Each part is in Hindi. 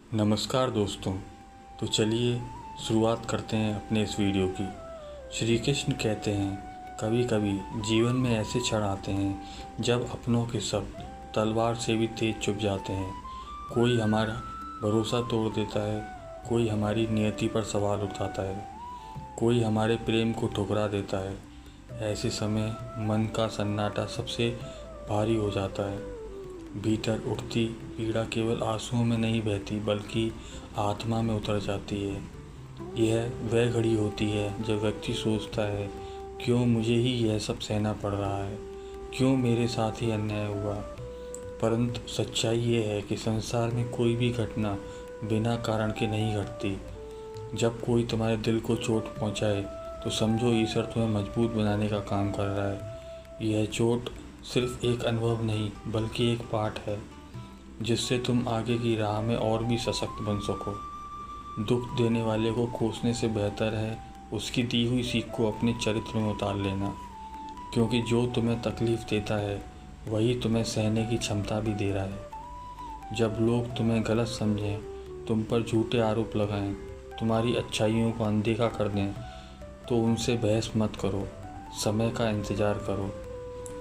नमस्कार दोस्तों। तो चलिए शुरुआत करते हैं अपने इस वीडियो की। श्री कृष्ण कहते हैं, कभी कभी जीवन में ऐसे क्षण आते हैं जब अपनों के शब्द तलवार से भी तेज चुभ जाते हैं। कोई हमारा भरोसा तोड़ देता है, कोई हमारी नियति पर सवाल उठाता है, कोई हमारे प्रेम को ठुकरा देता है। ऐसे समय मन का सन्नाटा सबसे भारी हो जाता है। भीतर उठती पीड़ा केवल आंसुओं में नहीं बहती बल्कि आत्मा में उतर जाती है। यह वह घड़ी होती है जब व्यक्ति सोचता है, क्यों मुझे ही यह सब सहना पड़ रहा है, क्यों मेरे साथ ही अन्याय हुआ। परंतु सच्चाई ये है कि संसार में कोई भी घटना बिना कारण के नहीं घटती। जब कोई तुम्हारे दिल को चोट पहुंचाए तो समझो ईश्वर तुम्हें मजबूत बनाने का काम कर रहा है। यह चोट सिर्फ एक अनुभव नहीं बल्कि एक पाठ है, जिससे तुम आगे की राह में और भी सशक्त बन सको। दुख देने वाले को कोसने से बेहतर है उसकी दी हुई सीख को अपने चरित्र में उतार लेना, क्योंकि जो तुम्हें तकलीफ़ देता है वही तुम्हें सहने की क्षमता भी दे रहा है। जब लोग तुम्हें गलत समझें, तुम पर झूठे आरोप लगाएं, तुम्हारी अच्छाइयों को अनदेखा कर दें, तो उनसे बहस मत करो, समय का इंतज़ार करो।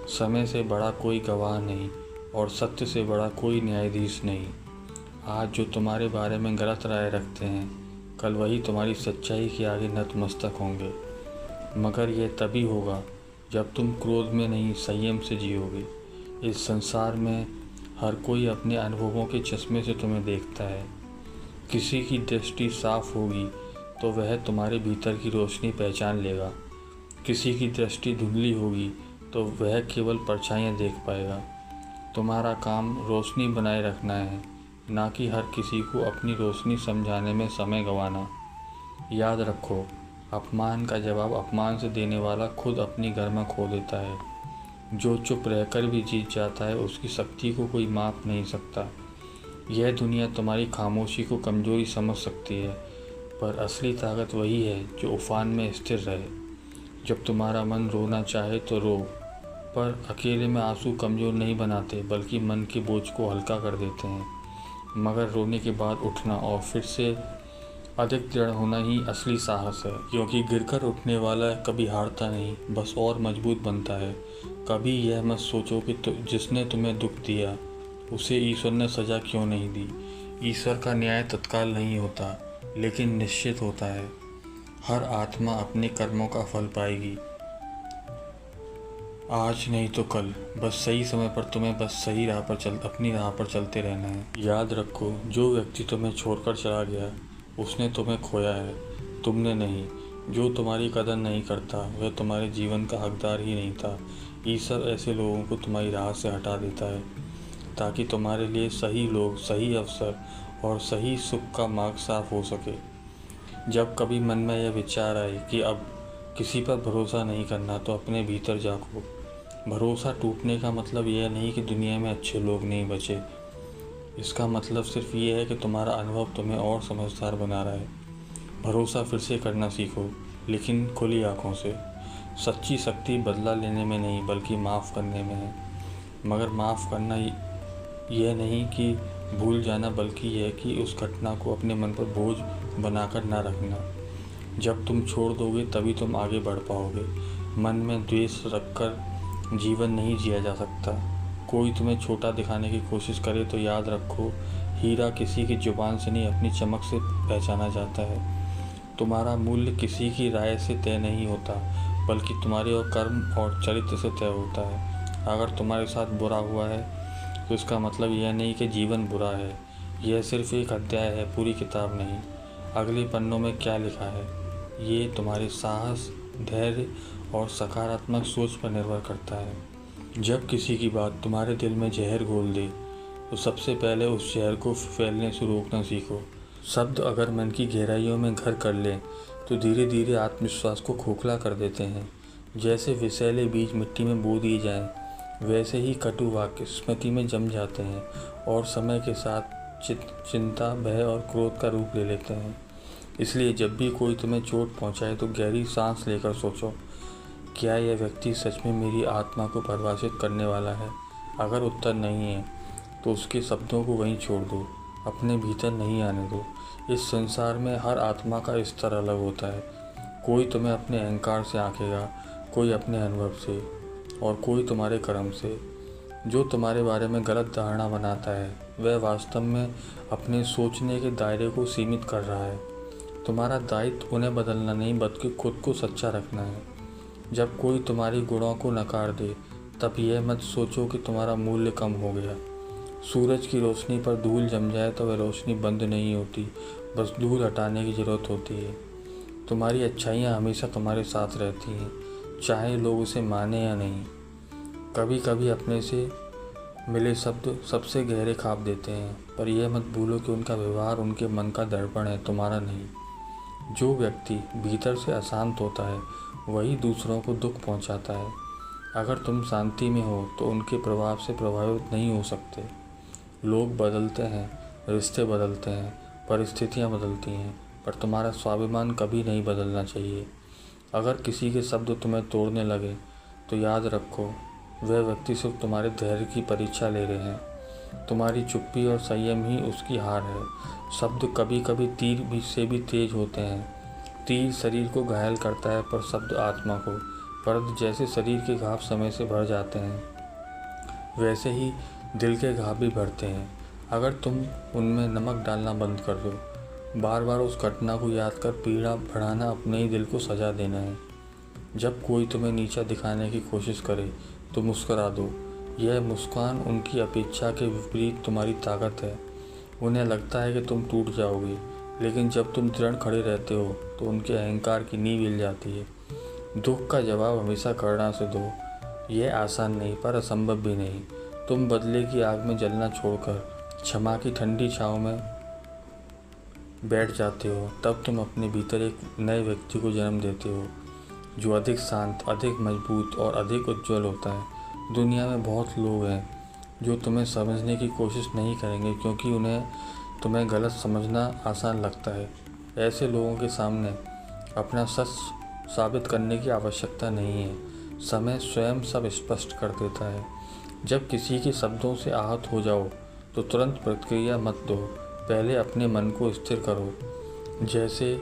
समय से बड़ा कोई गवाह नहीं और सत्य से बड़ा कोई न्यायाधीश नहीं। आज जो तुम्हारे बारे में गलत राय रखते हैं, कल वही तुम्हारी सच्चाई के आगे नतमस्तक होंगे। मगर यह तभी होगा जब तुम क्रोध में नहीं संयम से जियोगे। इस संसार में हर कोई अपने अनुभवों के चश्मे से तुम्हें देखता है। किसी की दृष्टि साफ होगी तो वह तुम्हारे भीतर की रोशनी पहचान लेगा, किसी की दृष्टि धुंधली होगी तो वह केवल परछाइयाँ देख पाएगा। तुम्हारा काम रोशनी बनाए रखना है, ना कि हर किसी को अपनी रोशनी समझाने में समय गंवाना। याद रखो, अपमान का जवाब अपमान से देने वाला खुद अपनी गरिमा खो देता है। जो चुप रहकर भी जीत जाता है उसकी शक्ति को कोई माप नहीं सकता। यह दुनिया तुम्हारी खामोशी को कमजोरी समझ सकती है, पर असली ताकत वही है जो उफान में स्थिर रहे। जब तुम्हारा मन रोना चाहे तो रो, पर अकेले में आंसू कमज़ोर नहीं बनाते बल्कि मन के बोझ को हल्का कर देते हैं। मगर रोने के बाद उठना और फिर से अधिक दृढ़ होना ही असली साहस है, क्योंकि गिरकर उठने वाला कभी हारता नहीं, बस और मजबूत बनता है। कभी यह मत सोचो कि जिसने तुम्हें दुख दिया उसे ईश्वर ने सज़ा क्यों नहीं दी। ईश्वर का न्याय तत्काल नहीं होता लेकिन निश्चित होता है। हर आत्मा अपने कर्मों का फल पाएगी, आज नहीं तो कल। बस सही समय पर तुम्हें बस सही राह पर अपनी राह पर चलते रहना है। याद रखो, जो व्यक्ति तुम्हें छोड़कर चला गया उसने तुम्हें खोया है, तुमने नहीं। जो तुम्हारी कदर नहीं करता वह तुम्हारे जीवन का हकदार ही नहीं था। ईश्वर ऐसे लोगों को तुम्हारी राह से हटा देता है ताकि तुम्हारे लिए सही लोग, सही अवसर और सही सुख का मार्ग साफ हो सके। जब कभी मन में यह विचार आए कि अब किसी पर भरोसा नहीं करना, तो अपने भीतर झांको। भरोसा टूटने का मतलब यह नहीं कि दुनिया में अच्छे लोग नहीं बचे। इसका मतलब सिर्फ ये है कि तुम्हारा अनुभव तुम्हें और समझदार बना रहा है। भरोसा फिर से करना सीखो, लेकिन खुली आंखों से। सच्ची शक्ति बदला लेने में नहीं बल्कि माफ़ करने में है। मगर माफ़ करना यह नहीं कि भूल जाना, बल्कि यह कि उस घटना को अपने मन पर बोझ बनाकर ना रखना। जब तुम छोड़ दोगे तभी तुम आगे बढ़ पाओगे। मन में द्वेष रखकर जीवन नहीं जिया जा सकता। कोई तुम्हें छोटा दिखाने की कोशिश करे तो याद रखो, हीरा किसी की जुबान से नहीं अपनी चमक से पहचाना जाता है। तुम्हारा मूल्य किसी की राय से तय नहीं होता बल्कि तुम्हारे और कर्म और चरित्र से तय होता है। अगर तुम्हारे साथ बुरा हुआ है तो इसका मतलब यह नहीं कि जीवन बुरा है। यह सिर्फ एक अध्याय है, पूरी किताब नहीं। अगले पन्नों में क्या लिखा है ये तुम्हारे साहस, धैर्य और सकारात्मक सोच पर निर्भर करता है। जब किसी की बात तुम्हारे दिल में जहर घोल दे तो सबसे पहले उस जहर को फैलने से रोकना सीखो। शब्द अगर मन की गहराइयों में घर कर लें तो धीरे धीरे आत्मविश्वास को खोखला कर देते हैं। जैसे विषैले बीज मिट्टी में बो दिए जाएं, वैसे ही कटु वाक्य स्मृति में जम जाते हैं और समय के साथ चिंता, भय और क्रोध का रूप ले लेते हैं। इसलिए जब भी कोई तुम्हें चोट पहुंचाए तो गहरी सांस लेकर सोचो, क्या यह व्यक्ति सच में मेरी आत्मा को परिभाषित करने वाला है। अगर उत्तर नहीं है तो उसके शब्दों को वहीं छोड़ दो। अपने भीतर नहीं आने दो। इस संसार में हर आत्मा का स्तर अलग होता है। कोई तुम्हें अपने अहंकार से आंकेगा, कोई अपने अनुभव से, और कोई तुम्हारे कर्म से। जो तुम्हारे बारे में गलत धारणा बनाता है वह वास्तव में अपने सोचने के दायरे को सीमित कर रहा है। तुम्हारा दायित्व उन्हें बदलना नहीं, बल्कि खुद को सच्चा रखना है। जब कोई तुम्हारी गुणों को नकार दे तब यह मत सोचो कि तुम्हारा मूल्य कम हो गया। सूरज की रोशनी पर धूल जम जाए तो वह रोशनी बंद नहीं होती, बस धूल हटाने की ज़रूरत होती है। तुम्हारी अच्छाइयाँ हमेशा तुम्हारे साथ रहती हैं, चाहे लोग उसे माने या नहीं। कभी कभी अपने से मिले शब्द सबसे गहरे ख्वाब देते हैं, पर यह मत भूलो कि उनका व्यवहार उनके मन का दर्पण है, तुम्हारा नहीं। जो व्यक्ति भीतर से अशांत होता है वही दूसरों को दुख पहुंचाता है। अगर तुम शांति में हो तो उनके प्रभाव से प्रभावित नहीं हो सकते। लोग बदलते हैं, रिश्ते बदलते हैं, परिस्थितियां बदलती हैं, पर तुम्हारा स्वाभिमान कभी नहीं बदलना चाहिए। अगर किसी के शब्द तुम्हें तोड़ने लगे तो याद रखो, वह व्यक्ति सिर्फ तुम्हारे धैर्य की परीक्षा ले रहे हैं। तुम्हारी चुप्पी और संयम ही उसकी हार है। शब्द कभी कभी तीर भी से भी तेज होते हैं। तीर शरीर को घायल करता है, पर शब्द आत्मा को। पर जैसे शरीर के घाव समय से भर जाते हैं वैसे ही दिल के घाव भी भरते हैं, अगर तुम उनमें नमक डालना बंद कर दो। बार बार उस घटना को याद कर पीड़ा बढ़ाना अपने ही दिल को सजा देना है। जब कोई तुम्हें नीचा दिखाने की कोशिश करे तो मुस्कुरा दो। यह मुस्कान उनकी अपेक्षा के विपरीत तुम्हारी ताकत है। उन्हें लगता है कि तुम टूट जाओगे, लेकिन जब तुम दृढ़ खड़े रहते हो तो उनके अहंकार की नींव हिल जाती है। दुख का जवाब हमेशा करुणा से दो। यह आसान नहीं, पर असंभव भी नहीं। तुम बदले की आग में जलना छोड़कर क्षमा की ठंडी छाँव में बैठ जाते हो, तब तुम अपने भीतर एक नए व्यक्ति को जन्म देते हो, जो अधिक शांत, अधिक मजबूत और अधिक उज्जवल होता है। दुनिया में बहुत लोग हैं जो तुम्हें समझने की कोशिश नहीं करेंगे, क्योंकि उन्हें तुम्हें गलत समझना आसान लगता है। ऐसे लोगों के सामने अपना सच साबित करने की आवश्यकता नहीं है। समय स्वयं सब स्पष्ट कर देता है। जब किसी के शब्दों से आहत हो जाओ तो तुरंत प्रतिक्रिया मत दो, पहले अपने मन को स्थिर करो। जैसे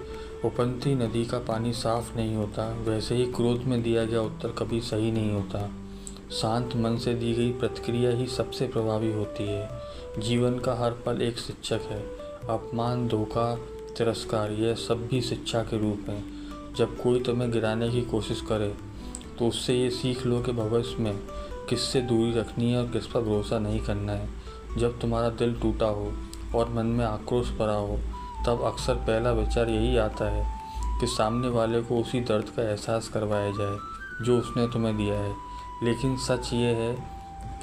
उफनती नदी का पानी साफ नहीं होता, वैसे ही क्रोध में दिया गया उत्तर कभी सही नहीं होता। शांत मन से दी गई प्रतिक्रिया ही सबसे प्रभावी होती है। जीवन का हर पल एक शिक्षक है। अपमान, धोखा, तिरस्कार, यह सब भी शिक्षा के रूप हैं। जब कोई तुम्हें गिराने की कोशिश करे तो उससे ये सीख लो कि भविष्य में किससे दूरी रखनी है और किस पर भरोसा नहीं करना है। जब तुम्हारा दिल टूटा हो और मन में आक्रोश भरा हो, तब अक्सर पहला विचार यही आता है कि सामने वाले को उसी दर्द का एहसास करवाया जाए जो उसने तुम्हें दिया है। लेकिन सच ये है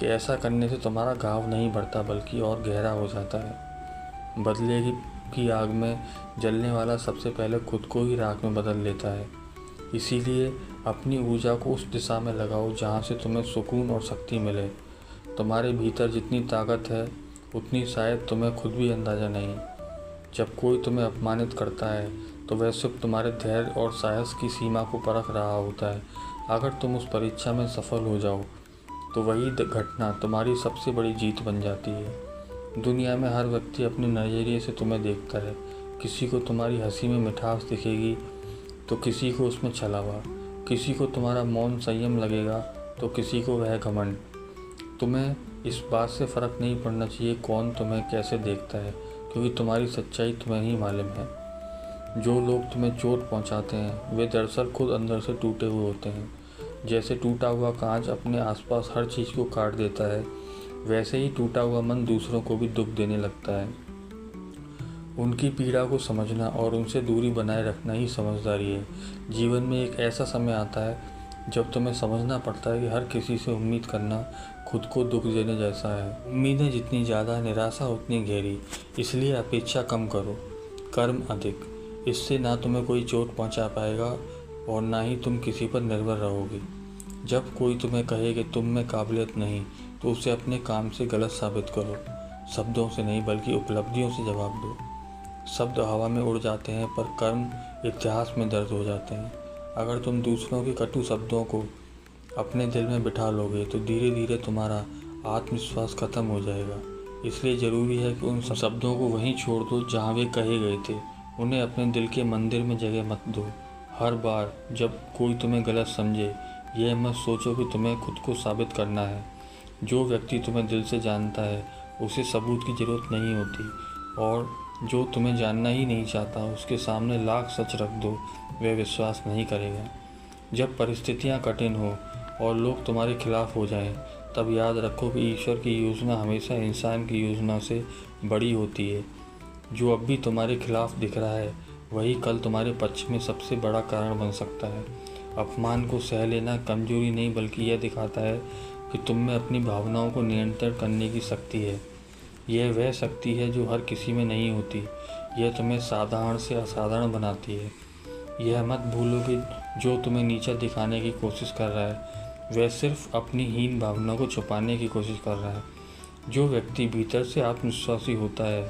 कि ऐसा करने से तुम्हारा घाव नहीं बढ़ता, बल्कि और गहरा हो जाता है। बदले की आग में जलने वाला सबसे पहले खुद को ही राख में बदल लेता है। इसीलिए अपनी ऊर्जा को उस दिशा में लगाओ जहाँ से तुम्हें सुकून और शक्ति मिले। तुम्हारे भीतर जितनी ताकत है उतनी शायद तुम्हें खुद भी अंदाज़ा नहीं। जब कोई तुम्हें अपमानित करता है तो वह सिर्फ तुम्हारे धैर्य और साहस की सीमा को परख रहा होता है। अगर तुम उस परीक्षा में सफल हो जाओ तो वही घटना तुम्हारी सबसे बड़ी जीत बन जाती है। दुनिया में हर व्यक्ति अपने नज़रिए से तुम्हें देखता है। किसी को तुम्हारी हंसी में मिठास दिखेगी तो किसी को उसमें छलावा, किसी को तुम्हारा मौन संयम लगेगा तो किसी को वह घमंड। तुम्हें इस बात से फ़र्क नहीं पड़ना चाहिए कौन तुम्हें कैसे देखता है, क्योंकि तुम्हारी सच्चाई तुम्हें ही मालूम है। जो लोग तुम्हें चोट पहुंचाते हैं वे दरअसल खुद अंदर से टूटे हुए होते हैं। जैसे टूटा हुआ कांच अपने आसपास हर चीज़ को काट देता है, वैसे ही टूटा हुआ मन दूसरों को भी दुख देने लगता है। उनकी पीड़ा को समझना और उनसे दूरी बनाए रखना ही समझदारी है। जीवन में एक ऐसा समय आता है जब तुम्हें समझना पड़ता है कि हर किसी से उम्मीद करना खुद को दुख देने जैसा है। उम्मीदें जितनी ज़्यादा, निराशा उतनी गहरी। इसलिए अपेक्षा कम करो, कर्म अधिक। इससे ना तुम्हें कोई चोट पहुंचा पाएगा और ना ही तुम किसी पर निर्भर रहोगे। जब कोई तुम्हें कहे कि तुम में काबिलियत नहीं, तो उसे अपने काम से गलत साबित करो। शब्दों से नहीं, बल्कि उपलब्धियों से जवाब दो। शब्द हवा में उड़ जाते हैं, पर कर्म इतिहास में दर्ज हो जाते हैं। अगर तुम दूसरों के कटु शब्दों को अपने दिल में बिठा लोगे तो धीरे धीरे तुम्हारा आत्मविश्वास खत्म हो जाएगा। इसलिए ज़रूरी है कि उन शब्दों को वहीं छोड़ दो जहाँ वे कहे गए थे। उन्हें अपने दिल के मंदिर में जगह मत दो। हर बार जब कोई तुम्हें गलत समझे, यह मत सोचो कि तुम्हें खुद को साबित करना है। जो व्यक्ति तुम्हें दिल से जानता है उसे सबूत की ज़रूरत नहीं होती, और जो तुम्हें जानना ही नहीं चाहता उसके सामने लाख सच रख दो, वह विश्वास नहीं करेगा। जब परिस्थितियाँ कठिन हो और लोग तुम्हारे खिलाफ हो जाएं, तब याद रखो कि ईश्वर की योजना हमेशा इंसान की योजना से बड़ी होती है। जो अब भी तुम्हारे खिलाफ दिख रहा है, वही कल तुम्हारे पक्ष में सबसे बड़ा कारण बन सकता है। अपमान को सह लेना कमजोरी नहीं, बल्कि यह दिखाता है कि तुम में अपनी भावनाओं को नियंत्रण करने की शक्ति है। यह वह शक्ति है जो हर किसी में नहीं होती। यह तुम्हें साधारण से असाधारण बनाती है। यह मत भूलो कि जो तुम्हें नीचा दिखाने की कोशिश कर रहा है, वह सिर्फ अपनी हीन भावना को छुपाने की कोशिश कर रहा है। जो व्यक्ति भीतर से आत्मविश्वासी होता है,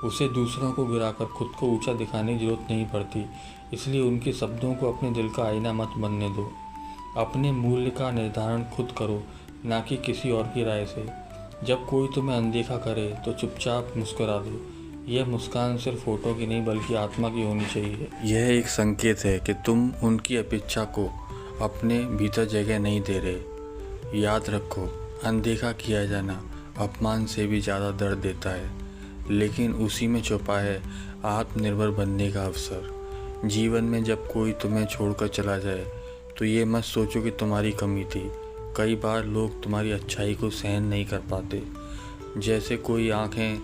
उसे दूसरों को गिराकर खुद को ऊंचा दिखाने की जरूरत नहीं पड़ती। इसलिए उनके शब्दों को अपने दिल का आईना मत बनने दो। अपने मूल्य का निर्धारण खुद करो, ना कि किसी और की राय से। जब कोई तुम्हें अनदेखा करे तो चुपचाप मुस्कुरा दो। यह मुस्कान सिर्फ फोटो की नहीं, बल्कि आत्मा की होनी चाहिए। यह एक संकेत है कि तुम उनकी अपेक्षा को अपने भीतर जगह नहीं दे रहे। याद रखो, अनदेखा किया जाना अपमान से भी ज़्यादा दर्द देता है, लेकिन उसी में छुपा है आत्मनिर्भर बनने का अवसर। जीवन में जब कोई तुम्हें छोड़कर चला जाए तो ये मत सोचो कि तुम्हारी कमी थी। कई बार लोग तुम्हारी अच्छाई को सहन नहीं कर पाते। जैसे कोई आँखें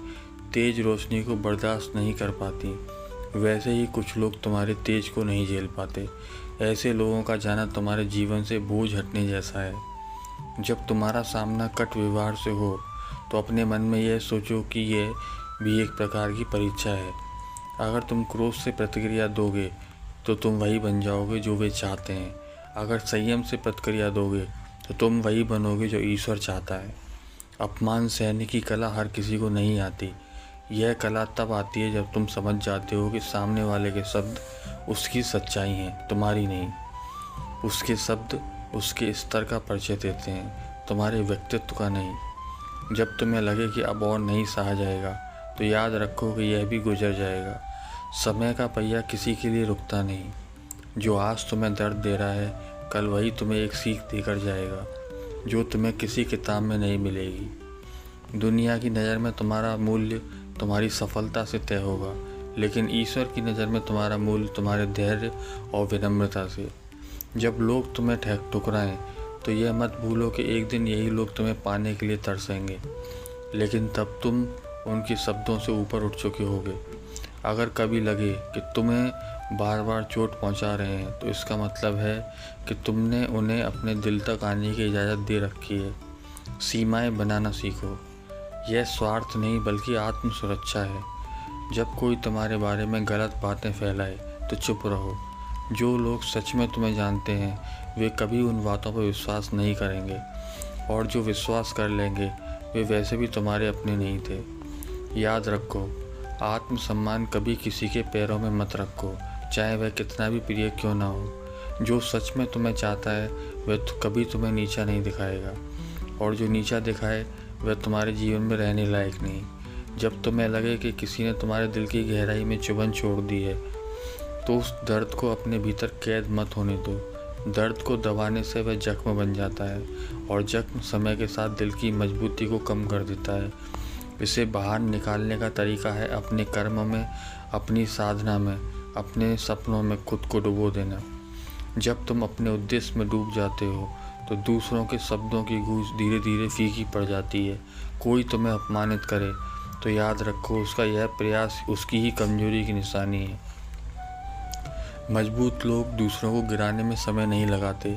तेज रोशनी को बर्दाश्त नहीं कर पाती, वैसे ही कुछ लोग तुम्हारे तेज को नहीं झेल पाते। ऐसे लोगों का जाना तुम्हारे जीवन से बोझ हटने जैसा है। जब तुम्हारा सामना कट व्यवहार से हो तो अपने मन में यह सोचो कि यह भी एक प्रकार की परीक्षा है। अगर तुम क्रोध से प्रतिक्रिया दोगे तो तुम वही बन जाओगे जो वे चाहते हैं। अगर संयम से प्रतिक्रिया दोगे तो तुम वही बनोगे जो ईश्वर चाहता है। अपमान सहने की कला हर किसी को नहीं आती। यह कला तब आती है जब तुम समझ जाते हो कि सामने वाले के शब्द उसकी सच्चाई हैं, तुम्हारी नहीं। उसके शब्द उसके स्तर का परिचय देते हैं, तुम्हारे व्यक्तित्व का नहीं। जब तुम्हें लगे कि अब और नहीं सहा जाएगा, तो याद रखो कि यह भी गुजर जाएगा। समय का पहिया किसी के लिए रुकता नहीं। जो आज तुम्हें दर्द दे रहा है, कल वही तुम्हें एक सीख देकर जाएगा जो तुम्हें किसी किताब में नहीं मिलेगी। दुनिया की नज़र में तुम्हारा मूल्य तुम्हारी सफलता से तय होगा, लेकिन ईश्वर की नज़र में तुम्हारा मूल्य तुम्हारे धैर्य और विनम्रता से। जब लोग तुम्हें ठुकराएं तो यह मत भूलो कि एक दिन यही लोग तुम्हें पाने के लिए तरसेंगे, लेकिन तब तुम उनके शब्दों से ऊपर उठ चुके होगे। अगर कभी लगे कि तुम्हें बार बार चोट पहुंचा रहे हैं, तो इसका मतलब है कि तुमने उन्हें अपने दिल तक आने की इजाज़त दे रखी है। सीमाएं बनाना सीखो। यह स्वार्थ नहीं, बल्कि आत्म सुरक्षा है। जब कोई तुम्हारे बारे में गलत बातें फैलाए तो चुप रहो। जो लोग सच में तुम्हें जानते हैं, वे कभी उन बातों पर विश्वास नहीं करेंगे, और जो विश्वास कर लेंगे वे वैसे भी तुम्हारे अपने नहीं थे। याद रखो, आत्मसम्मान कभी किसी के पैरों में मत रखो, चाहे वह कितना भी प्रिय क्यों ना हो। जो सच में तुम्हें चाहता है वह तो कभी तुम्हें नीचा नहीं दिखाएगा, और जो नीचा दिखाए वह तुम्हारे जीवन में रहने लायक नहीं। जब तुम्हें लगे कि किसी ने तुम्हारे दिल की गहराई में चुभन छोड़ दी है, तो उस दर्द को अपने भीतर कैद मत होने दो। दर्द को दबाने से वह जख्म बन जाता है, और जख्म समय के साथ दिल की मजबूती को कम कर देता है। इसे बाहर निकालने का तरीका है अपने कर्म में, अपनी साधना में, अपने सपनों में खुद को डुबो देना। जब तुम अपने उद्देश्य में डूब जाते हो तो दूसरों के शब्दों की गूंज धीरे धीरे फीकी पड़ जाती है। कोई तुम्हें अपमानित करे तो याद रखो, उसका यह प्रयास उसकी ही कमजोरी की निशानी है। मजबूत लोग दूसरों को गिराने में समय नहीं लगाते,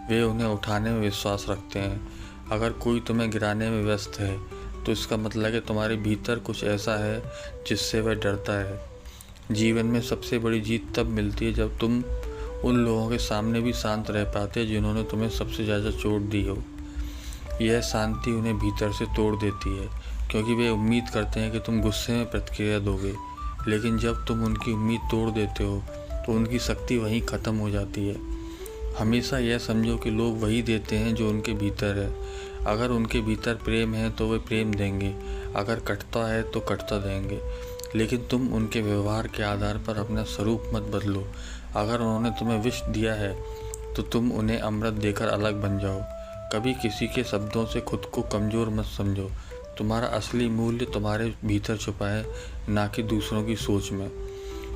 वे उन्हें उठाने में विश्वास रखते हैं। अगर कोई तुम्हें गिराने में व्यस्त है तो इसका मतलब है कि तुम्हारे भीतर कुछ ऐसा है जिससे वह डरता है। जीवन में सबसे बड़ी जीत तब मिलती है जब तुम उन लोगों के सामने भी शांत रह पाते हैं जिन्होंने तुम्हें सबसे ज़्यादा चोट दी हो। यह शांति उन्हें भीतर से तोड़ देती है, क्योंकि वे उम्मीद करते हैं कि तुम गुस्से में प्रतिक्रिया दोगे। लेकिन जब तुम उनकी उम्मीद तोड़ देते हो तो उनकी शक्ति वहीं ख़त्म हो जाती है। हमेशा यह समझो कि लोग वही देते हैं जो उनके भीतर है। अगर उनके भीतर प्रेम है तो वे प्रेम देंगे, अगर कटुता है तो कटुता देंगे। लेकिन तुम उनके व्यवहार के आधार पर अपना स्वरूप मत बदलो। अगर उन्होंने तुम्हें विष दिया है तो तुम उन्हें अमृत देकर अलग बन जाओ। कभी किसी के शब्दों से खुद को कमज़ोर मत समझो। तुम्हारा असली मूल्य तुम्हारे भीतर छुपा है, ना कि दूसरों की सोच में।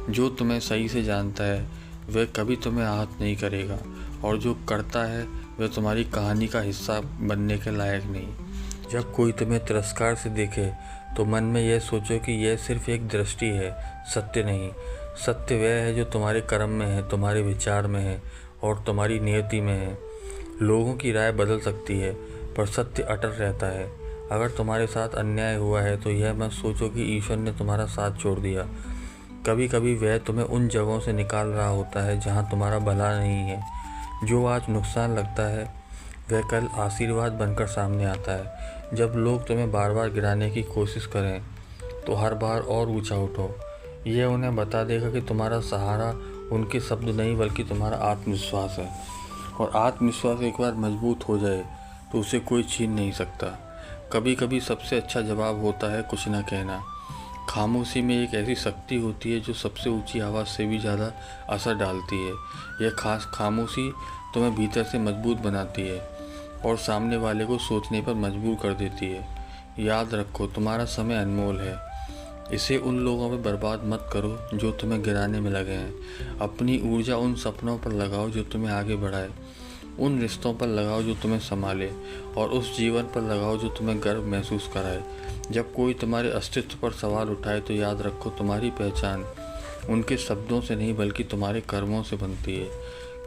जो तुम्हें सही से जानता है वह कभी तुम्हें आहत नहीं करेगा, और जो करता है वह तुम्हारी कहानी का हिस्सा बनने के लायक नहीं। जब कोई तुम्हें तिरस्कार से देखे तो मन में यह सोचो कि यह सिर्फ एक दृष्टि है, सत्य नहीं। सत्य वह है जो तुम्हारे कर्म में है, तुम्हारे विचार में है और तुम्हारी नियति में है। लोगों की राय बदल सकती है पर सत्य अटल रहता है। अगर तुम्हारे साथ अन्याय हुआ है तो यह मत सोचो कि ईश्वर ने तुम्हारा साथ छोड़ दिया। कभी कभी वह तुम्हें उन जगहों से निकाल रहा होता है जहाँ तुम्हारा भला नहीं है। जो आज नुकसान लगता है वह कल आशीर्वाद बनकर सामने आता है। जब लोग तुम्हें बार बार गिराने की कोशिश करें तो हर बार और ऊंचा उठो। यह उन्हें बता देगा कि तुम्हारा सहारा उनके शब्द नहीं बल्कि तुम्हारा आत्मविश्वास है, और आत्मविश्वास एक बार मजबूत हो जाए तो उसे कोई छीन नहीं सकता। कभी कभी सबसे अच्छा जवाब होता है कुछ न कहना। खामोशी में एक ऐसी शक्ति होती है जो सबसे ऊंची आवाज़ से भी ज़्यादा असर डालती है। यह खास खामोशी तुम्हें भीतर से मजबूत बनाती है और सामने वाले को सोचने पर मजबूर कर देती है। याद रखो, तुम्हारा समय अनमोल है। इसे उन लोगों पर बर्बाद मत करो जो तुम्हें गिराने में लगे हैं। अपनी ऊर्जा उन सपनों पर लगाओ जो तुम्हें आगे बढ़ाए, उन रिश्तों पर लगाओ जो तुम्हें संभाले, और उस जीवन पर लगाओ जो तुम्हें गर्व महसूस कराए। जब कोई तुम्हारे अस्तित्व पर सवाल उठाए तो याद रखो, तुम्हारी पहचान उनके शब्दों से नहीं बल्कि तुम्हारे कर्मों से बनती है।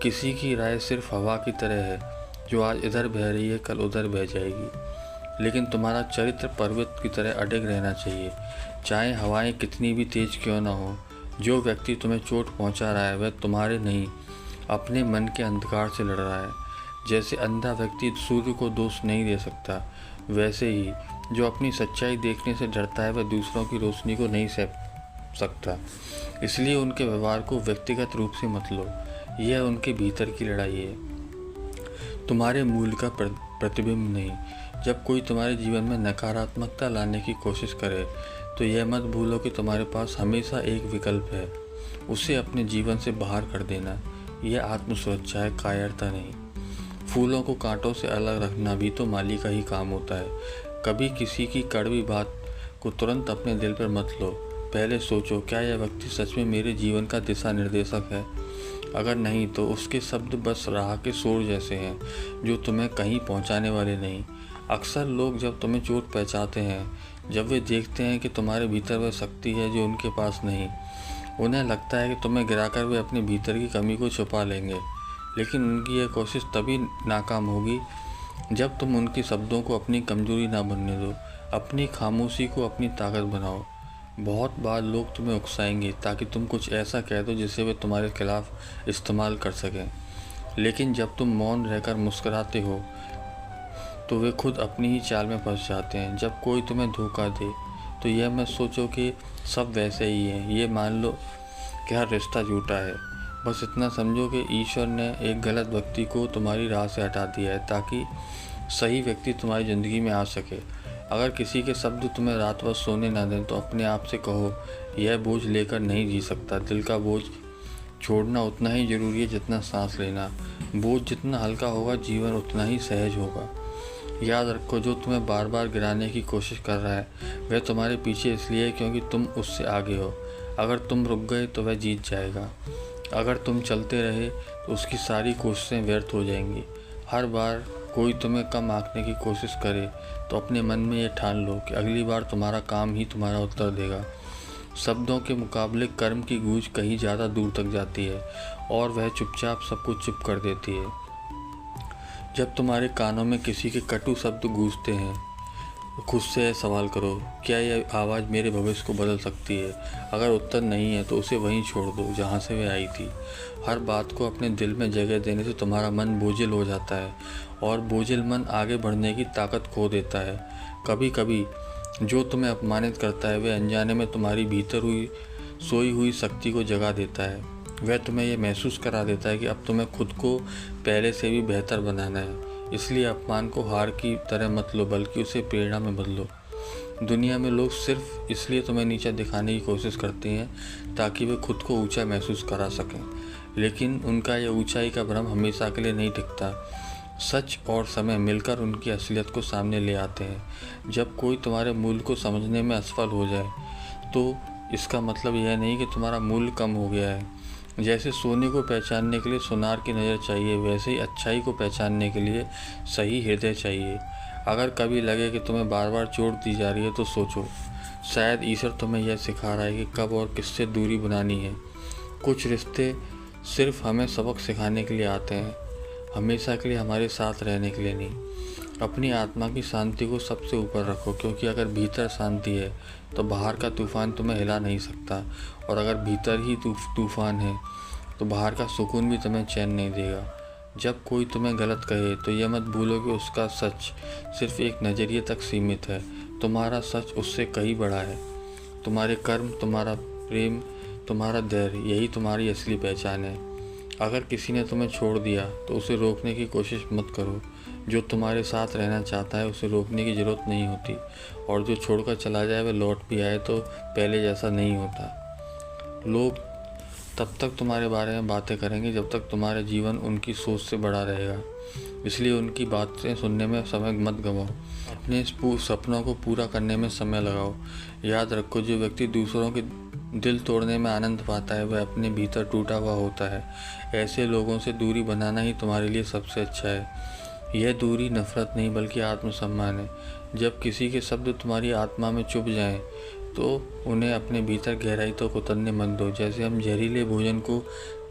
किसी की राय सिर्फ हवा की तरह है जो आज इधर बह रही है कल उधर बह जाएगी, लेकिन तुम्हारा चरित्र पर्वत की तरह अडिग रहना चाहिए, चाहे हवाएं कितनी भी तेज क्यों ना हो। जो व्यक्ति तुम्हें चोट पहुंचा रहा है वह तुम्हारे नहीं, अपने मन के अंधकार से लड़ रहा है। जैसे अंधा व्यक्ति सूर्य को दोष नहीं दे सकता, वैसे ही जो अपनी सच्चाई देखने से डरता है वह दूसरों की रोशनी को नहीं सह सकता। इसलिए उनके व्यवहार को व्यक्तिगत रूप से मत लो, यह उनके भीतर की लड़ाई है, तुम्हारे मूल का प्रतिबिंब नहीं। जब कोई तुम्हारे जीवन में नकारात्मकता लाने की कोशिश करे तो यह मत भूलो कि तुम्हारे पास हमेशा एक विकल्प है, उसे अपने जीवन से बाहर कर देना। यह आत्मसुरक्षा है, कायरता नहीं। फूलों को कांटों से अलग रखना भी तो माली का ही काम होता है। कभी किसी की कड़वी बात को तुरंत अपने दिल पर मत लो। पहले सोचो, क्या यह व्यक्ति सच में मेरे जीवन का दिशा निर्देशक है? अगर नहीं तो उसके शब्द बस राह के शोर जैसे हैं जो तुम्हें कहीं पहुंचाने वाले नहीं। अक्सर लोग जब तुम्हें चोट पहुंचाते हैं, जब वे देखते हैं कि तुम्हारे भीतर वह शक्ति है जो उनके पास नहीं, उन्हें लगता है कि तुम्हें गिराकर वे अपने भीतर की कमी को छुपा लेंगे। लेकिन उनकी यह कोशिश तभी नाकाम होगी जब तुम उनके शब्दों को अपनी कमजोरी ना बनने दो। अपनी खामोशी को अपनी ताकत बनाओ। बहुत बार लोग तुम्हें उकसाएंगे ताकि तुम कुछ ऐसा कह दो जिसे वे तुम्हारे खिलाफ इस्तेमाल कर सकें, लेकिन जब तुम मौन रहकर मुस्कुराते हो तो वे खुद अपनी ही चाल में फंस जाते हैं। जब कोई तुम्हें धोखा दे तो यह मत सोचो कि सब वैसे ही हैं, ये मान लो कि हर रिश्ता झूठा है। बस इतना समझो कि ईश्वर ने एक गलत व्यक्ति को तुम्हारी राह से हटा दिया है ताकि सही व्यक्ति तुम्हारी ज़िंदगी में आ सके। अगर किसी के शब्द तुम्हें रात भर सोने ना दें तो अपने आप से कहो, यह बोझ लेकर नहीं जी सकता। दिल का बोझ छोड़ना उतना ही ज़रूरी है जितना सांस लेना। बोझ जितना हल्का होगा जीवन उतना ही सहज होगा। याद रखो, जो तुम्हें बार बार गिराने की कोशिश कर रहा है वह तुम्हारे पीछे इसलिए है क्योंकि तुम उससे आगे हो। अगर तुम रुक गए तो वह जीत जाएगा। अगर तुम चलते रहे तो उसकी सारी कोशिशें व्यर्थ हो जाएंगी। हर बार कोई तुम्हें कम आंकने की कोशिश करे तो अपने मन में ये ठान लो कि अगली बार तुम्हारा काम ही तुम्हारा उत्तर देगा। शब्दों के मुकाबले कर्म की गूंज कहीं ज़्यादा दूर तक जाती है और वह चुपचाप सब कुछ चुप कर देती है। जब तुम्हारे कानों में किसी के कटु शब्द गूंजते हैं तो खुद से सवाल करो, क्या यह आवाज़ मेरे भविष्य को बदल सकती है? अगर उत्तर नहीं है तो उसे वहीं छोड़ दो जहाँ से वह आई थी। हर बात को अपने दिल में जगह देने से तुम्हारा मन बोझिल हो जाता है और बोझिल मन आगे बढ़ने की ताकत खो देता है। कभी कभी जो तुम्हें अपमानित करता है वह अनजाने में तुम्हारी भीतर सोई हुई शक्ति को जगा देता है। वह तुम्हें यह महसूस करा देता है कि अब तुम्हें खुद को पहले से भी बेहतर बनाना है। इसलिए अपमान को हार की तरह मत लो, बल्कि उसे प्रेरणा में बदलो। दुनिया में लोग सिर्फ इसलिए तुम्हें नीचा दिखाने की कोशिश करते हैं ताकि वे खुद को ऊंचा महसूस करा सकें, लेकिन उनका यह ऊंचाई का भ्रम हमेशा के लिए नहीं टिकता। सच और समय मिलकर उनकी असलियत को सामने ले आते हैं। जब कोई तुम्हारे मूल्य को समझने में असफल हो जाए तो इसका मतलब यह नहीं कि तुम्हारा मूल्य कम हो गया है। जैसे सोने को पहचानने के लिए सुनार की नज़र चाहिए, वैसे ही अच्छाई को पहचानने के लिए सही हृदय चाहिए। अगर कभी लगे कि तुम्हें बार बार चोट दी जा रही है तो सोचो, शायद ईश्वर तुम्हें यह सिखा रहा है कि कब और किससे दूरी बनानी है। कुछ रिश्ते सिर्फ हमें सबक सिखाने के लिए आते हैं, हमेशा के लिए हमारे साथ रहने के लिए नहीं। अपनी आत्मा की शांति को सबसे ऊपर रखो, क्योंकि अगर भीतर शांति है तो बाहर का तूफ़ान तुम्हें हिला नहीं सकता, और अगर भीतर ही तूफ़ान है तो बाहर का सुकून भी तुम्हें चैन नहीं देगा। जब कोई तुम्हें गलत कहे तो यह मत भूलो कि उसका सच सिर्फ एक नज़रिए तक सीमित है, तुम्हारा सच उससे कहीं बड़ा है। तुम्हारे कर्म, तुम्हारा प्रेम, तुम्हारा धैर्य, यही तुम्हारी असली पहचान है। अगर किसी ने तुम्हें छोड़ दिया तो उसे रोकने की कोशिश मत करो। जो तुम्हारे साथ रहना चाहता है उसे रोकने की ज़रूरत नहीं होती, और जो छोड़कर चला जाए वह लौट भी आए तो पहले जैसा नहीं होता। लोग तब तक तुम्हारे बारे में बातें करेंगे जब तक तुम्हारा जीवन उनकी सोच से बड़ा रहेगा, इसलिए उनकी बातें सुनने में समय मत गंवाओ। अपने सपनों को पूरा करने में समय लगाओ। याद रखो, जो व्यक्ति दूसरों के दिल तोड़ने में आनंद पाता है वह अपने भीतर टूटा हुआ होता है। ऐसे लोगों से दूरी बनाना ही तुम्हारे लिए सबसे अच्छा है। यह दूरी नफरत नहीं बल्कि आत्मसम्मान है। जब किसी के शब्द तुम्हारी आत्मा में चुभ जाएं तो उन्हें अपने भीतर गहराई तक उतरने मत दो। जैसे हम जहरीले भोजन को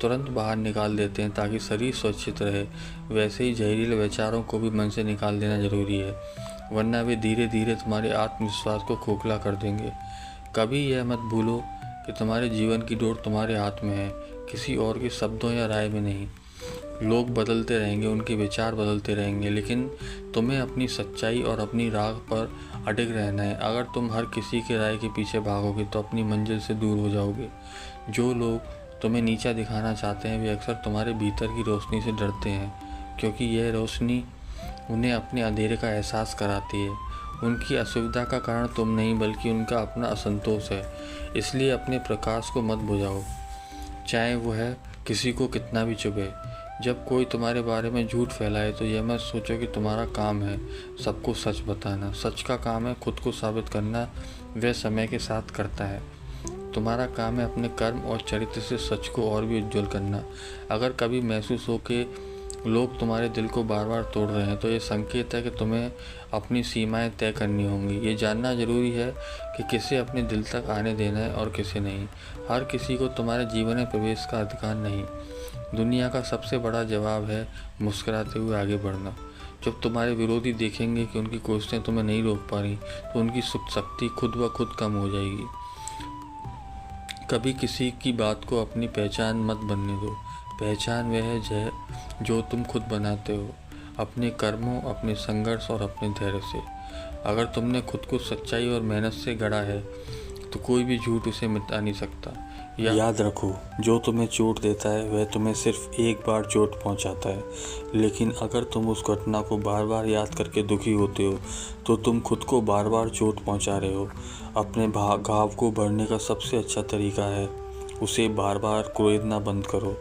तुरंत बाहर निकाल देते हैं ताकि शरीर सुरक्षित रहे, वैसे ही जहरीले विचारों को भी मन से निकाल देना जरूरी है, वरना वे धीरे धीरे तुम्हारे आत्मविश्वास को खोखला कर देंगे। कभी यह मत भूलो कि तुम्हारे जीवन की डोर तुम्हारे हाथ में है, किसी और के शब्दों या राय में नहीं। लोग बदलते रहेंगे, उनके विचार बदलते रहेंगे, लेकिन तुम्हें अपनी सच्चाई और अपनी राह पर अटक रहना है। अगर तुम हर किसी के राय के पीछे भागोगे तो अपनी मंजिल से दूर हो जाओगे। जो लोग तुम्हें नीचा दिखाना चाहते हैं वे अक्सर तुम्हारे भीतर की रोशनी से डरते हैं, क्योंकि यह रोशनी उन्हें अपने अंधेरे का एहसास कराती है। उनकी असुविधा का कारण तुम नहीं बल्कि उनका अपना असंतोष है। इसलिए अपने प्रकाश को मत बुझाओ, चाहे वह किसी को कितना भी चुभे। जब कोई तुम्हारे बारे में झूठ फैलाए तो यह मत सोचो कि तुम्हारा काम है सबको सच बताना। सच का काम है खुद को साबित करना, वह समय के साथ करता है। तुम्हारा काम है अपने कर्म और चरित्र से सच को और भी उज्जवल करना। अगर कभी महसूस हो कि लोग तुम्हारे दिल को बार बार तोड़ रहे हैं तो ये संकेत है कि तुम्हें अपनी सीमाएं तय करनी होंगी। ये जानना जरूरी है कि किसे अपने दिल तक आने देना है और किसे नहीं। हर किसी को तुम्हारे जीवन में प्रवेश का अधिकार नहीं। दुनिया का सबसे बड़ा जवाब है मुस्कुराते हुए आगे बढ़ना। जब तुम्हारे विरोधी देखेंगे कि उनकी कोशिशें तुम्हें नहीं रोक पा रही तो उनकी शक्ति खुद ब खुद कम हो जाएगी। कभी किसी की बात को अपनी पहचान मत बनने दो। पहचान वह है जो तुम खुद बनाते हो, अपने कर्मों, अपने संघर्ष और अपने धैर्य से। अगर तुमने खुद को सच्चाई और मेहनत से गढ़ा है तो कोई भी झूठ उसे मिटा नहीं सकता। याद रखो, जो तुम्हें चोट देता है वह तुम्हें सिर्फ एक बार चोट पहुंचाता है, लेकिन अगर तुम उस घटना को बार बार याद करके दुखी होते हो तो तुम खुद को बार बार चोट पहुंचा रहे हो। अपने घाव को भरने का सबसे अच्छा तरीका है उसे बार बार कुरेदना बंद करो।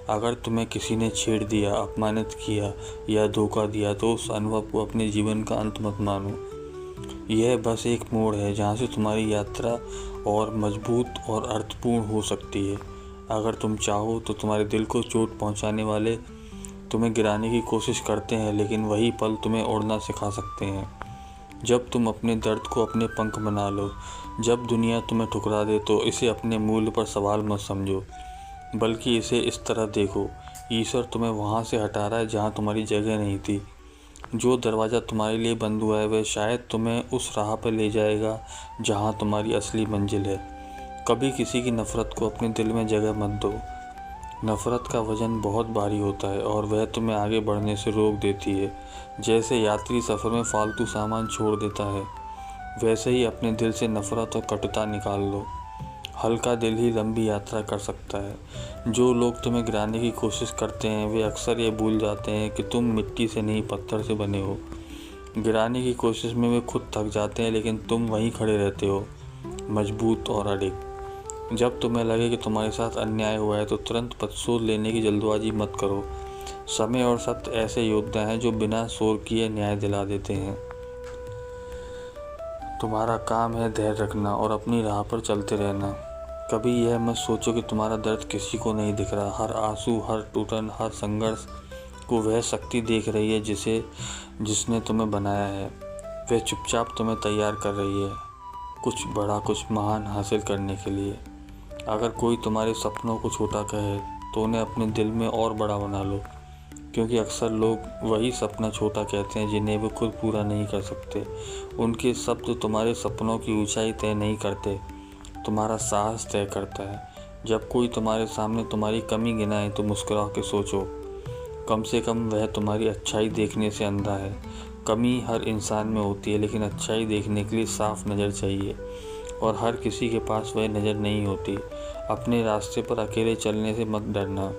अगर तुम्हें किसी ने छेड़ दिया, अपमानित किया या धोखा दिया तो उस अनुभव को अपने जीवन का अंत मत मानो। यह बस एक मोड़ है जहाँ से तुम्हारी यात्रा और मजबूत और अर्थपूर्ण हो सकती है। अगर तुम चाहो तो तुम्हारे दिल को चोट पहुँचाने वाले तुम्हें गिराने की कोशिश करते हैं, लेकिन वही पल तुम्हें उड़ना सिखा सकते हैं। जब तुम अपने दर्द को अपने पंख बना लो, जब दुनिया तुम्हें ठुकरा दे तो इसे अपने मूल्य पर सवाल मत समझो, बल्कि इसे इस तरह देखो, ईश्वर तुम्हें वहाँ से हटा रहा है जहाँ तुम्हारी जगह नहीं थी। जो दरवाज़ा तुम्हारे लिए बंद हुआ है वह शायद तुम्हें उस राह पर ले जाएगा जहाँ तुम्हारी असली मंजिल है। कभी किसी की नफ़रत को अपने दिल में जगह मत दो। नफ़रत का वजन बहुत भारी होता है और वह तुम्हें आगे बढ़ने से रोक देती है। जैसे यात्री सफ़र में फालतू सामान छोड़ देता है, वैसे ही अपने दिल से नफ़रत और कटुता निकाल लो। हल्का दिल ही लंबी यात्रा कर सकता है। जो लोग तुम्हें गिराने की कोशिश करते हैं वे अक्सर ये भूल जाते हैं कि तुम मिट्टी से नहीं पत्थर से बने हो। गिराने की कोशिश में वे खुद थक जाते हैं, लेकिन तुम वहीं खड़े रहते हो, मजबूत और अडिग। जब तुम्हें लगे कि तुम्हारे साथ अन्याय हुआ है तो तुरंत प्रतिशोध लेने की जल्दबाजी मत करो। समय और सत्य ऐसे योद्धा हैं जो बिना शोर किए न्याय दिला देते हैं। तुम्हारा काम है धैर्य रखना और अपनी राह पर चलते रहना। कभी यह मत सोचो कि तुम्हारा दर्द किसी को नहीं दिख रहा। हर आंसू, हर टूटन, हर संघर्ष को वह शक्ति देख रही है जिसने तुम्हें बनाया है। वह चुपचाप तुम्हें तैयार कर रही है कुछ बड़ा, कुछ महान हासिल करने के लिए। अगर कोई तुम्हारे सपनों को छोटा कहे तो उन्हें अपने दिल में और बड़ा बना लो, क्योंकि अक्सर लोग वही सपना छोटा कहते हैं जिन्हें वे खुद पूरा नहीं कर सकते। उनके शब्द तुम्हारे सपनों की ऊंचाई तय नहीं करते, तुम्हारा साहस तय करता है। जब कोई तुम्हारे सामने तुम्हारी कमी गिनाए तो मुस्कुरा के सोचो, कम से कम वह तुम्हारी अच्छाई देखने से अंधा है। कमी हर इंसान में होती है, लेकिन अच्छाई देखने के लिए साफ नज़र चाहिए, और हर किसी के पास वह नज़र नहीं होती। अपने रास्ते पर अकेले चलने से मत डरना।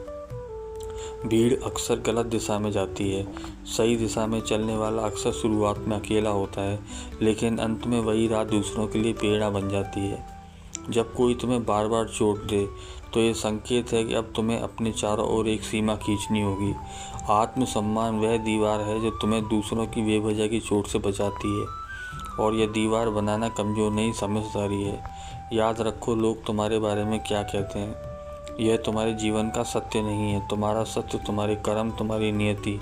भीड़ अक्सर गलत दिशा में जाती है। सही दिशा में चलने वाला अक्सर शुरुआत में अकेला होता है, लेकिन अंत में वही राह दूसरों के लिए प्रेरणा बन जाती है। जब कोई तुम्हें बार बार चोट दे तो ये संकेत है कि अब तुम्हें अपने चारों ओर एक सीमा खींचनी होगी। आत्मसम्मान वह दीवार है जो तुम्हें दूसरों की बेवजह की चोट से बचाती है, और यह दीवार बनाना कमजोर नहीं, समझदारी है। याद रखो, लोग तुम्हारे बारे में क्या कहते हैं यह तुम्हारे जीवन का सत्य नहीं है। तुम्हारा सत्य तुम्हारे कर्म, तुम्हारी नियति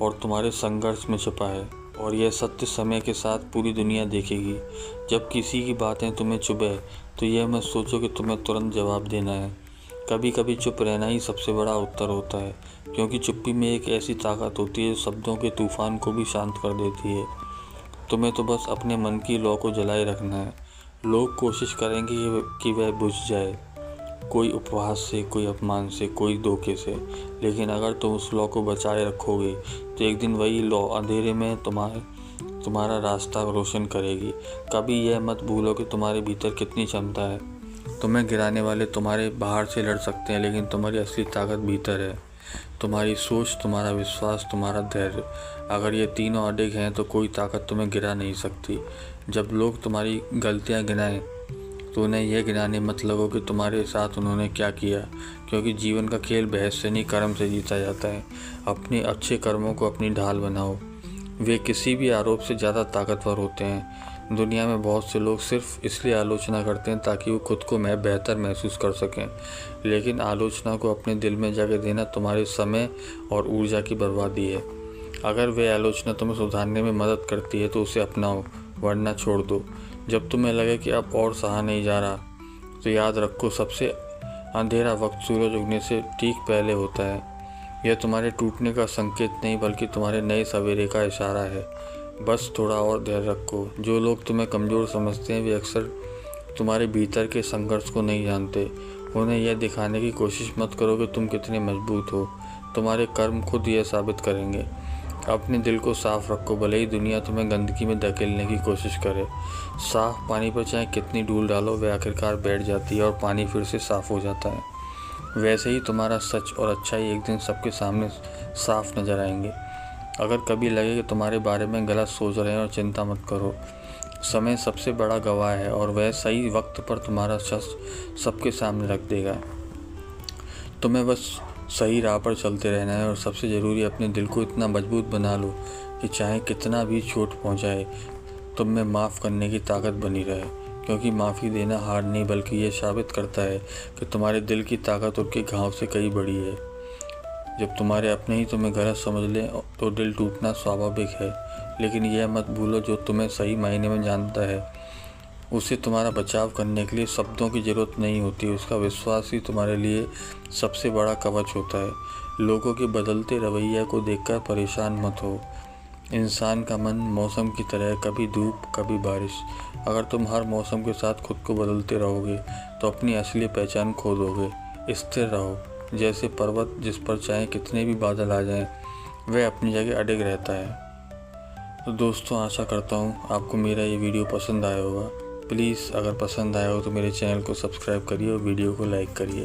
और तुम्हारे संघर्ष में छुपा है, और यह सत्य समय के साथ पूरी दुनिया देखेगी। जब किसी की बातें तुम्हें चुभे तो यह मत सोचो कि तुम्हें तुरंत जवाब देना है। कभी कभी चुप रहना ही सबसे बड़ा उत्तर होता है, क्योंकि चुप्पी में एक ऐसी ताकत होती है जो शब्दों के तूफान को भी शांत कर देती है। तुम्हें तो बस अपने मन की लौ को जलाए रखना है। लोग कोशिश करेंगे कि वह बुझ जाए, कोई उपहास से, कोई अपमान से, कोई धोखे से, लेकिन अगर तुम उस लौ को बचाए रखोगे तो एक दिन वही लौ अंधेरे में तुम्हारा रास्ता रोशन करेगी। कभी यह मत भूलो कि तुम्हारे भीतर कितनी क्षमता है। तुम्हें गिराने वाले तुम्हारे बाहर से लड़ सकते हैं, लेकिन तुम्हारी असली ताकत भीतर है। तुम्हारी सोच, तुम्हारा विश्वास, तुम्हारा धैर्य। अगर ये तीनों अडिग हैं तो कोई ताकत तुम्हें गिरा नहीं सकती। जब लोग तुम्हारी गलतियां गिनाएं तो उन्हें यह गिनाने मत लगो कि तुम्हारे साथ उन्होंने क्या किया, क्योंकि जीवन का खेल बहस से नहीं, कर्म से जीता जाता है। अपने अच्छे कर्मों को अपनी ढाल बनाओ, वे किसी भी आरोप से ज़्यादा ताकतवर होते हैं। दुनिया में बहुत से लोग सिर्फ इसलिए आलोचना करते हैं ताकि वो खुद को बेहतर महसूस कर सकें, लेकिन आलोचना को अपने दिल में जगह देना तुम्हारे समय और ऊर्जा की बर्बादी है। अगर वे आलोचना तुम्हें सुधारने में मदद करती है तो उसे अपनाओ, वरना छोड़ दो। जब तुम्हें लगे कि अब और सहा नहीं जा रहा तो याद रखो, सबसे अंधेरा वक्त सूरज उगने से ठीक पहले होता है। यह तुम्हारे टूटने का संकेत नहीं, बल्कि तुम्हारे नए सवेरे का इशारा है। बस थोड़ा और धैर्य रखो। जो लोग तुम्हें कमज़ोर समझते हैं वे अक्सर तुम्हारे भीतर के संघर्ष को नहीं जानते। उन्हें यह दिखाने की कोशिश मत करो कि तुम कितने मजबूत हो। तुम्हारे कर्म खुद यह साबित करेंगे। अपने दिल को साफ रखो, भले ही दुनिया तुम्हें गंदगी में धकेलने की कोशिश करे। साफ पानी पर चाहे कितनी धूल डालो, वह आखिरकार बैठ जाती है और पानी फिर से साफ हो जाता है। वैसे ही तुम्हारा सच और अच्छाई एक दिन सबके सामने साफ नजर आएंगे। अगर कभी लगे कि तुम्हारे बारे में गलत सोच रहे हैं और चिंता मत करो, समय सबसे बड़ा गवाह है और वह सही वक्त पर तुम्हारा सच सबके सामने रख देगा। तुम्हें बस सही राह पर चलते रहना है, और सबसे ज़रूरी अपने दिल को इतना मजबूत बना लो कि चाहे कितना भी चोट पहुंचाए, तुम में माफ़ करने की ताकत बनी रहे। क्योंकि माफ़ी देना हार नहीं, बल्कि ये साबित करता है कि तुम्हारे दिल की ताकत उनके घाव से कहीं बड़ी है। जब तुम्हारे अपने ही तुम्हें गलत समझ लें तो दिल टूटना स्वाभाविक है, लेकिन यह मत भूलो, जो तुम्हें सही मायने में जानता है उसे तुम्हारा बचाव करने के लिए शब्दों की ज़रूरत नहीं होती। उसका विश्वास ही तुम्हारे लिए सबसे बड़ा कवच होता है। लोगों के बदलते रवैया को देखकर परेशान मत हो। इंसान का मन मौसम की तरह, कभी धूप कभी बारिश। अगर तुम हर मौसम के साथ खुद को बदलते रहोगे तो अपनी असली पहचान खो दोगे। स्थिर रहो, जैसे पर्वत जिस पर चाहे कितने भी बादल आ जाएं, वह अपनी जगह अडिग रहता है। तो दोस्तों, आशा करता हूँ आपको मेरा ये वीडियो पसंद आया होगा। प्लीज़ अगर पसंद आया हो तो मेरे चैनल को सब्सक्राइब करिए और वीडियो को लाइक करिए।